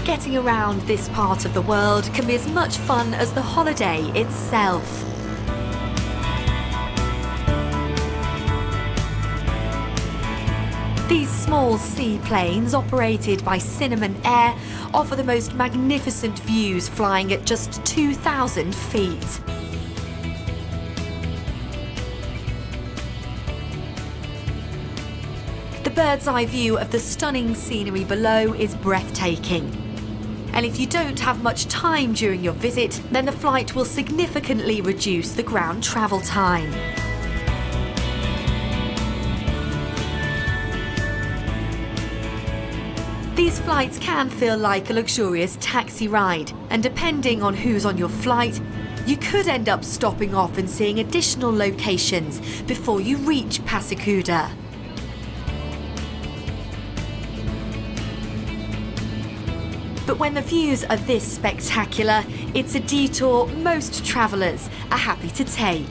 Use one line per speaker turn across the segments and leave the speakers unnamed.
Getting around this part of the world can be as much fun as the holiday itself. These small seaplanes, operated by Cinnamon Air, offer the most magnificent views flying at just 2,000 feet. The bird's eye view of the stunning scenery below is breathtaking. And if you don't have much time during your visit, then the flight will significantly reduce the ground travel time. These flights can feel like a luxurious taxi ride, and depending on who's on your flight, you could end up stopping off and seeing additional locations before you reach Pasikuda. But when the views are this spectacular, it's a detour most travellers are happy to take.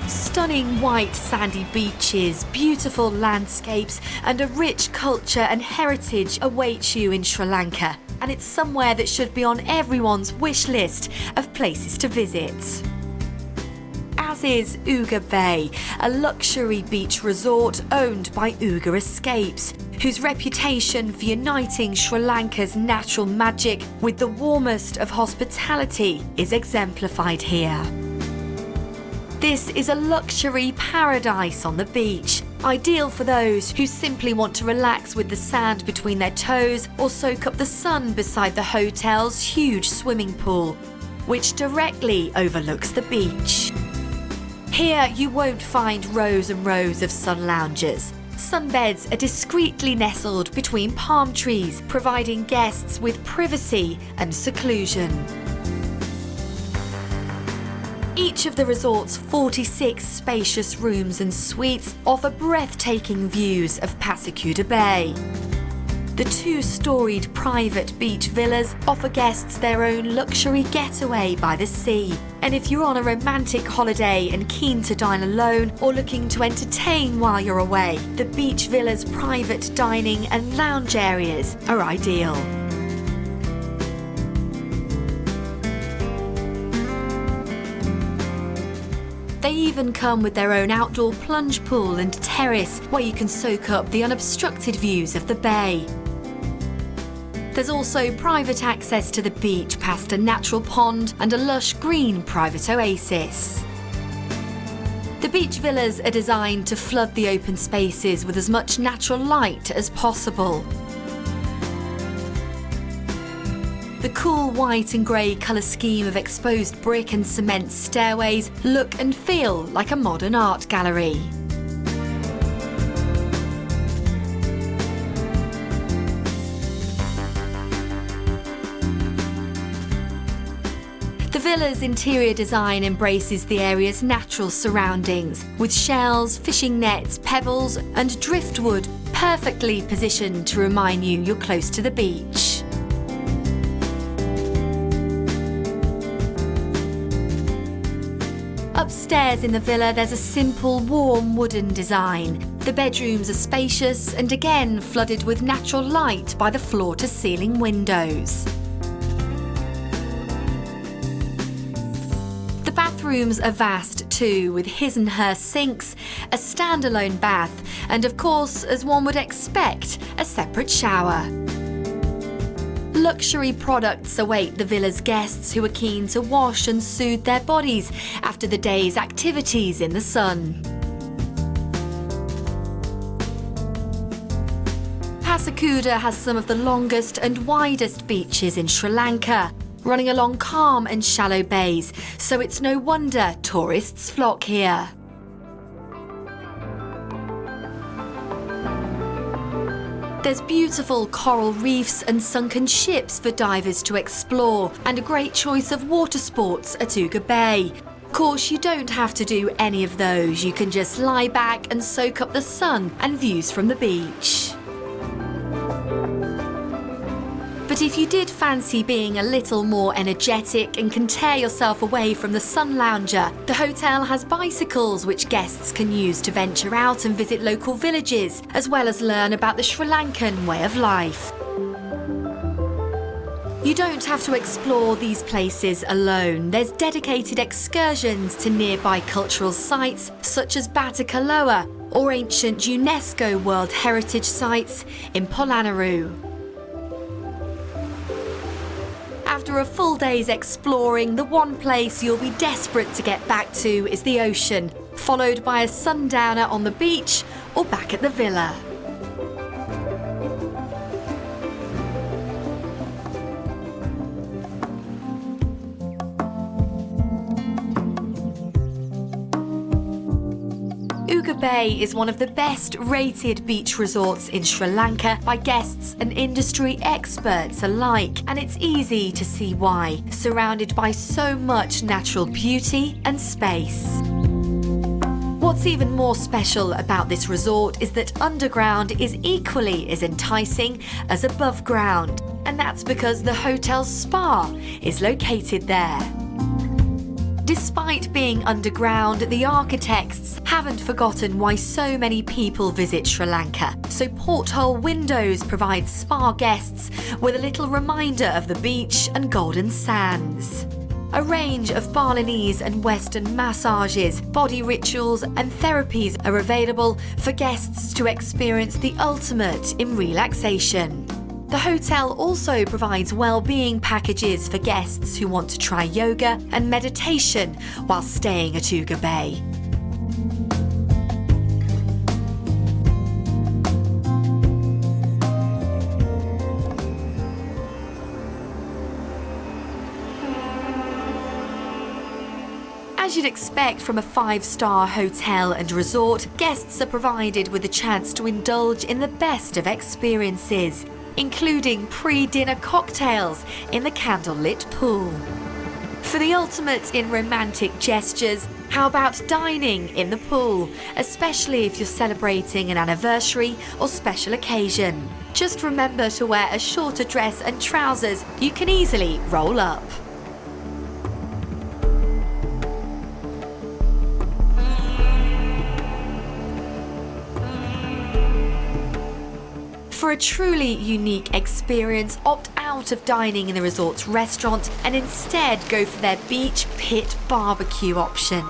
Stunning white sandy beaches, beautiful landscapes and a rich culture and heritage await you in Sri Lanka, and it's somewhere that should be on everyone's wish list of places to visit. As is Uga Bay, a luxury beach resort owned by Uga Escapes, whose reputation for uniting Sri Lanka's natural magic with the warmest of hospitality is exemplified here. This is a luxury paradise on the beach, ideal for those who simply want to relax with the sand between their toes or soak up the sun beside the hotel's huge swimming pool, which directly overlooks the beach. Here you won't find rows and rows of sun loungers. Sunbeds are discreetly nestled between palm trees, providing guests with privacy and seclusion. Each of the resort's 46 spacious rooms and suites offer breathtaking views of Pasikuda Bay. The two-storied private beach villas offer guests their own luxury getaway by the sea. And if you're on a romantic holiday and keen to dine alone or looking to entertain while you're away, the beach villa's private dining and lounge areas are ideal. They even come with their own outdoor plunge pool and terrace where you can soak up the unobstructed views of the bay. There's also private access to the beach past a natural pond and a lush green private oasis. The beach villas are designed to flood the open spaces with as much natural light as possible. The cool white and grey colour scheme of exposed brick and cement stairways look and feel like a modern art gallery. The villa's interior design embraces the area's natural surroundings, with shells, fishing nets, pebbles and driftwood perfectly positioned to remind you you're close to the beach. Upstairs in the villa there's a simple, warm wooden design. The bedrooms are spacious and again flooded with natural light by the floor-to-ceiling windows. The bathrooms are vast too, with his and her sinks, a standalone bath and of course, as one would expect, a separate shower. Luxury products await the villa's guests who are keen to wash and soothe their bodies after the day's activities in the sun. Passakuda has some of the longest and widest beaches in Sri Lanka, running along calm and shallow bays, so it's no wonder tourists flock here. There's beautiful coral reefs and sunken ships for divers to explore, and a great choice of water sports at Uga Bay. Of course, you don't have to do any of those. You can just lie back and soak up the sun and views from the beach. But if you did fancy being a little more energetic and can tear yourself away from the sun lounger, the hotel has bicycles which guests can use to venture out and visit local villages, as well as learn about the Sri Lankan way of life. You don't have to explore these places alone. There's dedicated excursions to nearby cultural sites such as Batakaloa or ancient UNESCO World Heritage Sites in Polanaru. After a full day's exploring, the one place you'll be desperate to get back to is the ocean, followed by a sundowner on the beach or back at the villa. Uga Bay is one of the best rated beach resorts in Sri Lanka by guests and industry experts alike, and it's easy to see why, surrounded by so much natural beauty and space. What's even more special about this resort is that underground is equally as enticing as above ground, and that's because the hotel's spa is located there. Despite being underground, the architects haven't forgotten why so many people visit Sri Lanka. So porthole windows provide spa guests with a little reminder of the beach and golden sands. A range of Balinese and Western massages, body rituals and therapies are available for guests to experience the ultimate in relaxation. The hotel also provides well-being packages for guests who want to try yoga and meditation while staying at Uga Bay. As you'd expect from a 5-star hotel and resort, guests are provided with a chance to indulge in the best of experiences, including pre-dinner cocktails in the candlelit pool. For the ultimate in romantic gestures, how about dining in the pool, especially if you're celebrating an anniversary or special occasion? Just remember to wear a shorter dress and trousers you can easily roll up. For a truly unique experience, opt out of dining in the resort's restaurant and instead go for their beach pit barbecue option.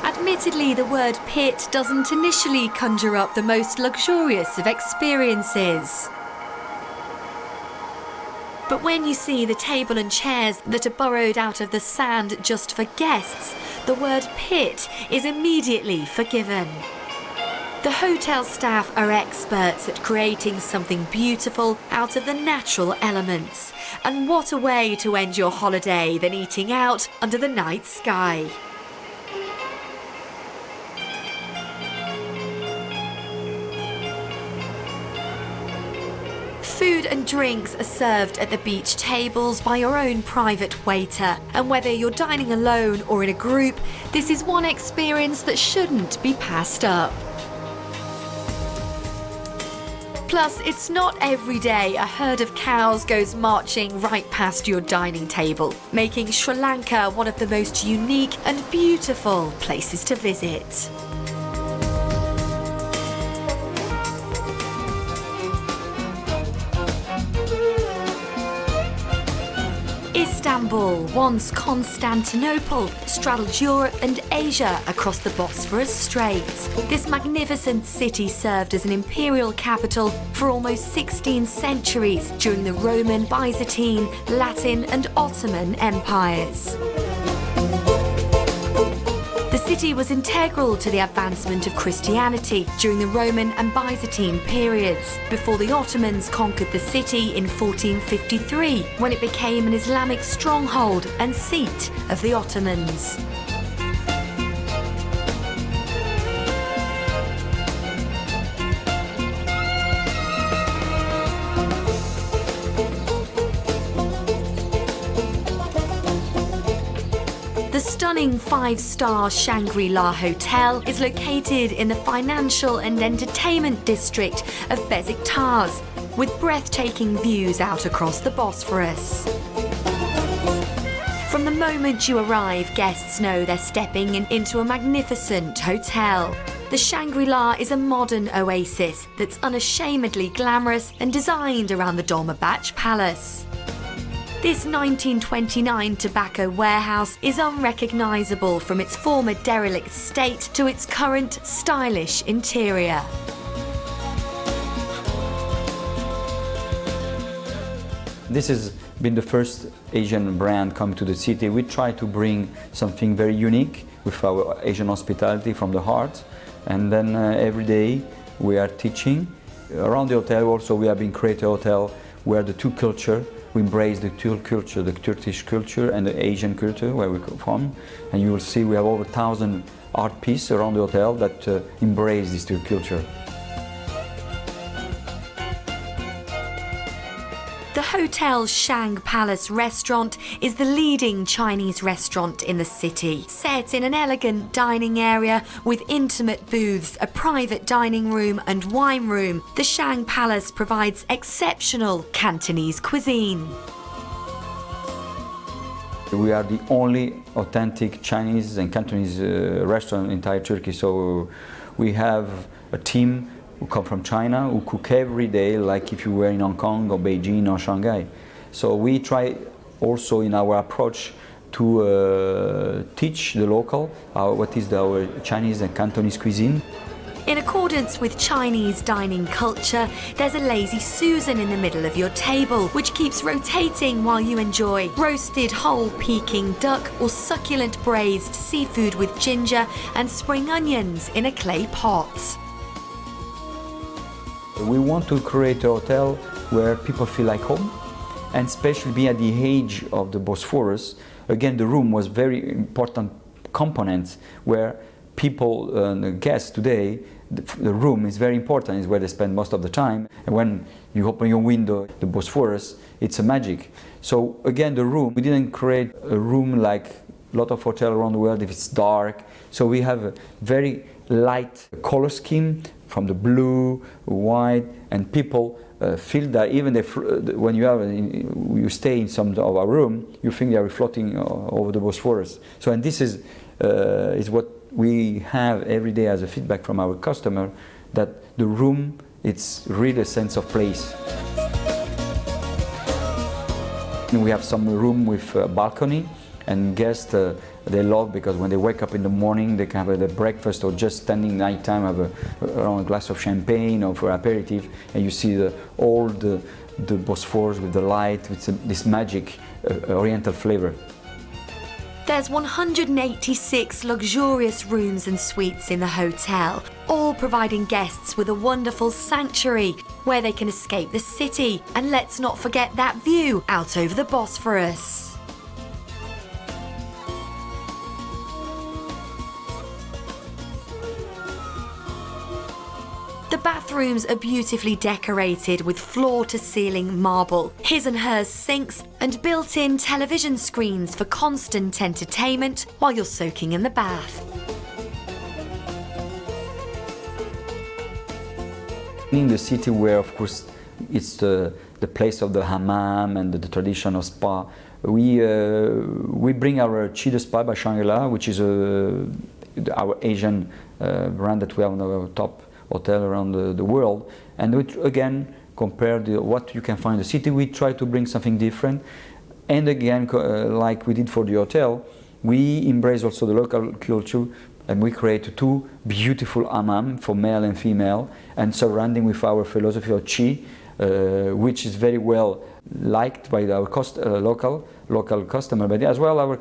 Admittedly, the word pit doesn't initially conjure up the most luxurious of experiences. But when you see the table and chairs that are burrowed out of the sand just for guests, the word pit is immediately forgiven. The hotel staff are experts at creating something beautiful out of the natural elements. And what a way to end your holiday than eating out under the night sky. Food and drinks are served at the beach tables by your own private waiter, and whether you're dining alone or in a group, this is one experience that shouldn't be passed up. Plus, it's not every day a herd of cows goes marching right past your dining table, making Sri Lanka one of the most unique and beautiful places to visit. Istanbul, once Constantinople, straddles Europe and Asia across the Bosphorus Strait. This magnificent city served as an imperial capital for almost 16 centuries during the Roman, Byzantine, Latin and Ottoman empires. city was integral to the advancement of Christianity during the Roman and Byzantine periods, before the Ottomans conquered the city in 1453, when it became an Islamic stronghold and seat of the Ottomans. The stunning five-star Shangri-La Hotel is located in the financial and entertainment district of Besiktas, with breathtaking views out across the Bosphorus. From the moment you arrive, guests know they're stepping into a magnificent hotel. The Shangri-La is a modern oasis that's unashamedly glamorous and designed around the Dolmabahce Palace. This 1929 tobacco warehouse is unrecognisable from its former derelict state to its current stylish interior.
This has been the first Asian brand come to the city. We try to bring something very unique with our Asian hospitality from the heart, and then every day we are teaching. Around the hotel also we have been creating a hotel where the two cultures, we embrace the two culture, the Turkish culture and the Asian culture where we come from. And you will see we have over 1,000 art pieces around the hotel that embrace these two culture.
The hotel's Shang Palace restaurant is the leading Chinese restaurant in the city. Set in an elegant dining area with intimate booths, a private dining room and wine room, the Shang Palace provides exceptional Cantonese cuisine.
We are the only authentic Chinese and Cantonese restaurant in entire Turkey. So we have a team who come from China, who cook every day like if you were in Hong Kong or Beijing or Shanghai. So we try also in our approach to teach the local what is our Chinese and Cantonese cuisine.
In accordance with Chinese dining culture, there's a lazy Susan in the middle of your table, which keeps rotating while you enjoy roasted whole Peking duck or succulent braised seafood with ginger and spring onions in a clay pot.
We want to create a hotel where people feel like home, and especially being at the edge of the Bosphorus. Again, the room was very important component where people, the guests today, the room is very important, is where they spend most of the time. And when you open your window, the Bosphorus, it's a magic. So again, the room, we didn't create a room like a lot of hotels around the world if it's dark. So we have a very light color scheme from the blue, white, and people feel that even if when you stay in some of our room, you think they are floating over the Bosphorus. So, and this is what we have every day as a feedback from our customer, that the room, it's really a sense of place. And we have some room with a balcony, and guests they love, because when they wake up in the morning they can have their breakfast, or just standing nighttime have around a glass of champagne or for aperitif, and you see all the Bosphorus with the light, with this magic oriental flavor.
There's 186 luxurious rooms and suites in the hotel, all providing guests with a wonderful sanctuary where they can escape the city. And let's not forget that view out over the Bosphorus. The bathrooms are beautifully decorated with floor-to-ceiling marble, his and hers sinks, and built-in television screens for constant entertainment while you're soaking in the bath.
In the city where, of course, it's the place of the hammam and the traditional spa, we bring our Chi Spa by Shangri-La, which is our Asian brand that we have on our top hotel around the world, and we again compare what you can find in the city. We try to bring something different, and again like we did for the hotel, we embrace also the local culture, and we create two beautiful hammam for male and female, and surrounding with our philosophy of Chi, which is very well liked by our local customer, but as well our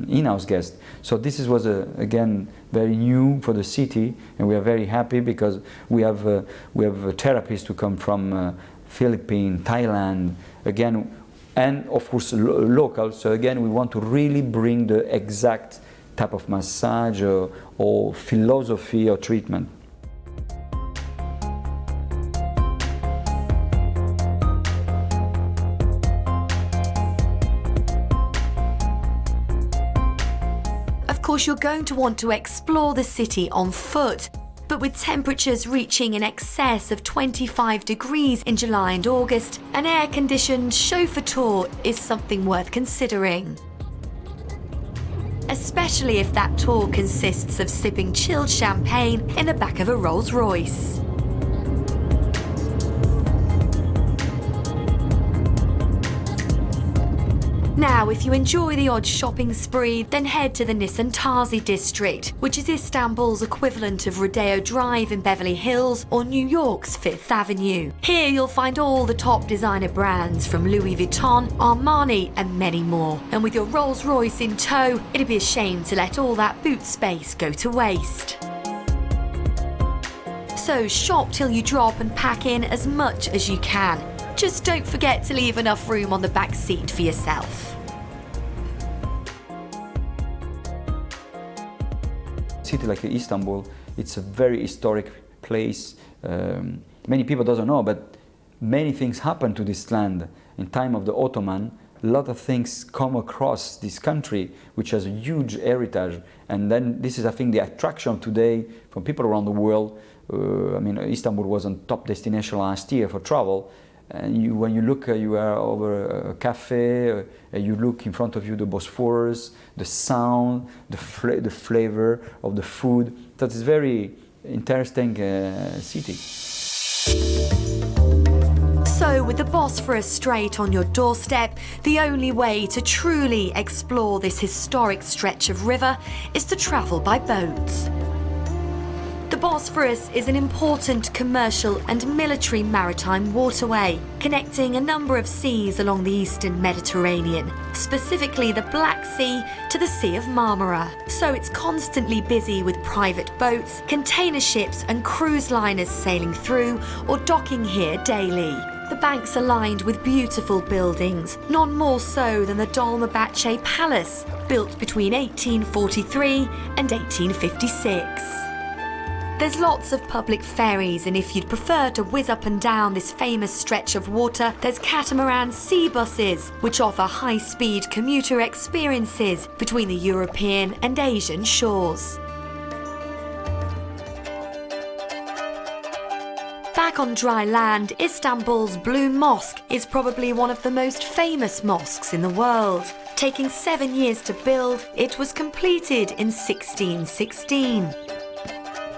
in-house guests. So this was again very new for the city, and we are very happy because we have therapists who come from Philippines, Thailand, again, and of course local. So again, we want to really bring the exact type of massage or philosophy or treatment.
Of course, you're going to want to explore the city on foot, but with temperatures reaching in excess of 25 degrees in July and August, an air-conditioned chauffeur tour is something worth considering. Especially if that tour consists of sipping chilled champagne in the back of a Rolls-Royce. Now, if you enjoy the odd shopping spree, then head to the Nişantaşı district, which is Istanbul's equivalent of Rodeo Drive in Beverly Hills or New York's Fifth Avenue. Here you'll find all the top designer brands from Louis Vuitton, Armani and many more. And with your Rolls-Royce in tow, it'd be a shame to let all that boot space go to waste. So shop till you drop and pack in as much as you can. Just don't forget to leave enough room on the back seat for yourself.
City like Istanbul, it's a very historic place. Many people doesn't know, but many things happened to this land. In time of the Ottoman, a lot of things come across this country, which has a huge heritage. And then this is, I think, the attraction today from people around the world. I mean, Istanbul was on top destination last year for travel. And when you look, you are over a cafe, you look in front of you the Bosphorus, the sound, the flavor of the food. So it's a very interesting city.
So with the Bosphorus straight on your doorstep, the only way to truly explore this historic stretch of river is to travel by boat. The Bosphorus is an important commercial and military maritime waterway, connecting a number of seas along the eastern Mediterranean, specifically the Black Sea to the Sea of Marmara. So it's constantly busy with private boats, container ships and cruise liners sailing through or docking here daily. The banks are lined with beautiful buildings, none more so than the Dolmabahce Palace, built between 1843 and 1856. There's lots of public ferries, and if you'd prefer to whiz up and down this famous stretch of water, there's catamaran sea buses, which offer high-speed commuter experiences between the European and Asian shores. Back on dry land, Istanbul's Blue Mosque is probably one of the most famous mosques in the world. Taking 7 years to build, it was completed in 1616.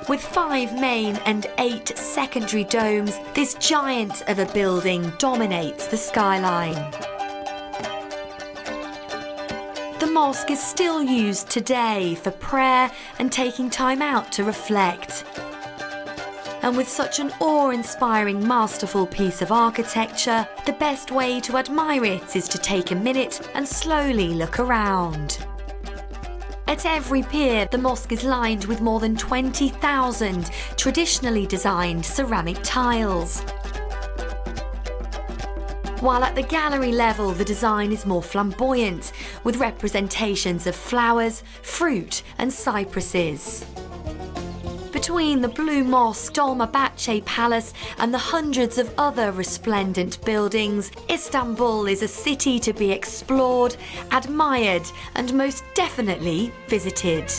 With 5 main and 8 secondary domes, this giant of a building dominates the skyline. The mosque is still used today for prayer and taking time out to reflect. And with such an awe-inspiring, masterful piece of architecture, the best way to admire it is to take a minute and slowly look around. At every pier, the mosque is lined with more than 20,000 traditionally designed ceramic tiles. While at the gallery level, the design is more flamboyant, with representations of flowers, fruit and cypresses. Between the Blue Mosque, Dolmabahce Palace and the hundreds of other resplendent buildings, Istanbul is a city to be explored, admired and most definitely visited.